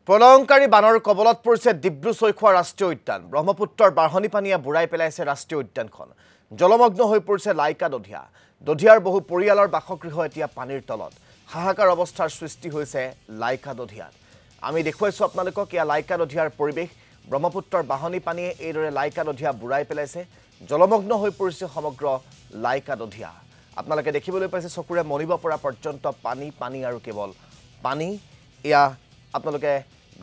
প্ৰলয়ংকাৰী বানৰ কবলত পৰিছে ডিব্ৰু-চৈখোৱা ৰাষ্ট্ৰীয় উদ্যান। ব্ৰহ্মপুত্ৰৰ বাঢ়নী পানীয়ে বুৰাই পেলাইছে ৰাষ্ট্ৰীয় উদ্যানখন। জলমগ্ন হৈ পৰিছে লাইকা দধিয়া। দধিয়াৰ বহু পৰিয়ালৰ বাসগৃহ এতিয়া পানীৰ তলত। হাহাকাৰ অৱস্থাৰ সৃষ্টি হৈছে লাইকা দধিয়াত। আমি দেখুৱাইছো আপোনালোকক এয়া লাইকা দধিয়াৰ পৰিৱেশ। ব্ৰহ্মপুত্ৰৰ বাঢ়নী পানীয়ে এইদৰে লাইকা দধিয়া বুৰাই পেলাইছে। জলমগ্ন হৈ পৰিছে সমগ্ৰ লাইকা দধিয়া। আপোনালোকে দেখিবলৈ পাইছে চকুৰে মনিব পৰা পৰ্যন্ত পানী পানী আৰু কেৱল পানী। এয়া আপোনালোকে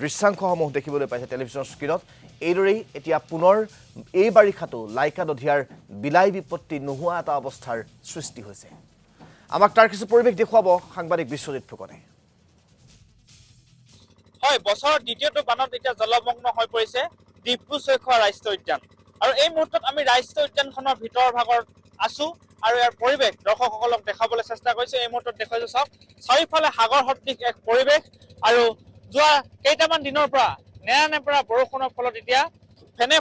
দৃশ্যাংশসমূহ দেখিবলৈ পাইছে টেলিভিছনৰ স্ক্ৰীনত। এইদৰেই এতিয়া পুনৰ এই বাৰিষাটো লাইকা দধিয়াৰ বিলাই বিপত্তি নোহোৱা এটা অৱস্থাৰ সৃষ্টি হৈছে। আমাক তাৰ কিছু পৰিৱেশ দেখুৱাব সাংবাদিক বিশ্বজিৎ ফুকনে। হয়, বছৰৰ দ্বিতীয়টো বানত এতিয়া জলমগ্ন হৈ পৰিছে ডিব্ৰু-চৈখোৱা ৰাষ্ট্ৰীয় উদ্যান। আৰু এই মুহূৰ্তত আমি ৰাষ্ট্ৰীয় উদ্যানখনৰ ভিতৰ ভাগত আছো আৰু ইয়াৰ পৰিৱেশ দৰ্শকসকলক দেখাবলৈ চেষ্টা কৰিছো। এই মুহূৰ্তত দেখুৱাইছো, চাওক চাৰিওফালে সাগৰ সদৃশ এক পৰিৱেশ। আৰু যোৱা কেইটামান দিনৰ পৰা নেৰানেপেৰা বৰষুণৰ ফলত এতিয়া ফেনে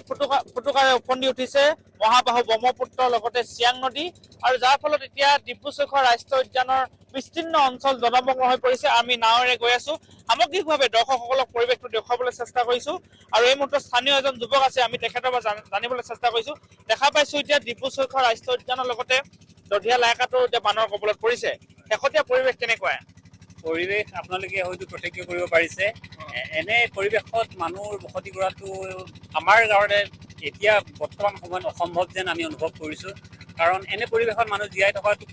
ফুটুকাৰে ওফন্দি উঠিছে মহাবাহু ব্ৰহ্মপুত্ৰৰ লগতে চিয়াং নদী। আৰু যাৰ ফলত এতিয়া ডিব্ৰু-চৈখোৱা ৰাষ্ট্ৰীয় উদ্যানৰ বিস্তীৰ্ণ অঞ্চল জলমগ্ন হৈ পৰিছে। আমি নাৱেৰে গৈ আছো, সামগ্ৰিকভাৱে দৰ্শকসকলক পৰিৱেশটো দেখুৱাবলৈ চেষ্টা কৰিছো। আৰু এই মুহূৰ্তত স্থানীয় এজন যুৱক আছে, আমি তেখেতৰ পৰা জানিবলৈ চেষ্টা কৰিছো। দেখা পাইছো এতিয়া ডিব্ৰু-চৈখোৱা ৰাষ্ট্ৰীয় উদ্যানৰ লগতে দধিয়া লাইকাটো এতিয়া বানৰ কবলত পৰিছে। শেহতীয়া পৰিৱেশ কেনেকুৱা? পৰিৱেশ আপোনালোকে হয়তো প্ৰত্যক্ষ কৰিব পাৰিছে। এনে পৰিৱেশত মানুহৰ বসতি কৰাটো আমাৰ কাৰণে এতিয়া বৰ্তমান সময়ত অসম্ভৱ যেন আমি অনুভৱ কৰিছোঁ। কাৰণ এনে পৰিৱেশত মানুহ জীয়াই থকাটো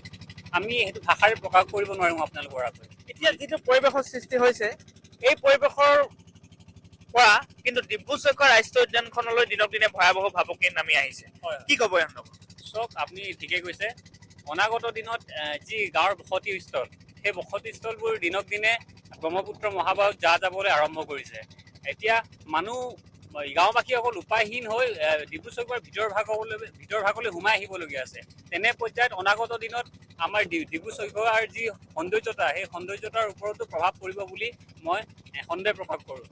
আমি সেইটো ভাষাৰে প্ৰকাশ কৰিব নোৱাৰোঁ আপোনালোকৰ আগত। এতিয়া যিটো পৰিৱেশৰ সৃষ্টি হৈছে, এই পৰিৱেশৰ পৰা কিন্তু ডিব্ৰু-চৈখোৱা ৰাষ্ট্ৰীয় উদ্যানখনলৈ দিনক দিনে ভয়াৱহ ভাবুকি নামি আহিছে। কি ক'ব ইয়াক? চব আপুনি ঠিকেই কৈছে। অনাগত দিনত যি গাঁৱৰ বসতি স্থল, সেই বসতি স্থলবোৰ দিনক দিনে ব্ৰহ্মপুত্ৰ মহাবাহুত যাবলৈ আৰম্ভ কৰিছে। এতিয়া মানুহ গাঁওবাসী অকল উপায়হীন হৈ ডিব্ৰু-চৈখোৱাৰ ভিতৰ ভাগলৈ সোমাই আহিবলগীয়া আছে। তেনে পৰ্যায়ত অনাগত দিনত আমাৰ ডিব্ৰু-চৈখোৱাৰ যি সৌন্দৰ্যতা, সেই সৌন্দৰ্যতাৰ ওপৰতো প্ৰভাৱ পৰিব বুলি মই সন্দেহ প্ৰকাশ কৰোঁ।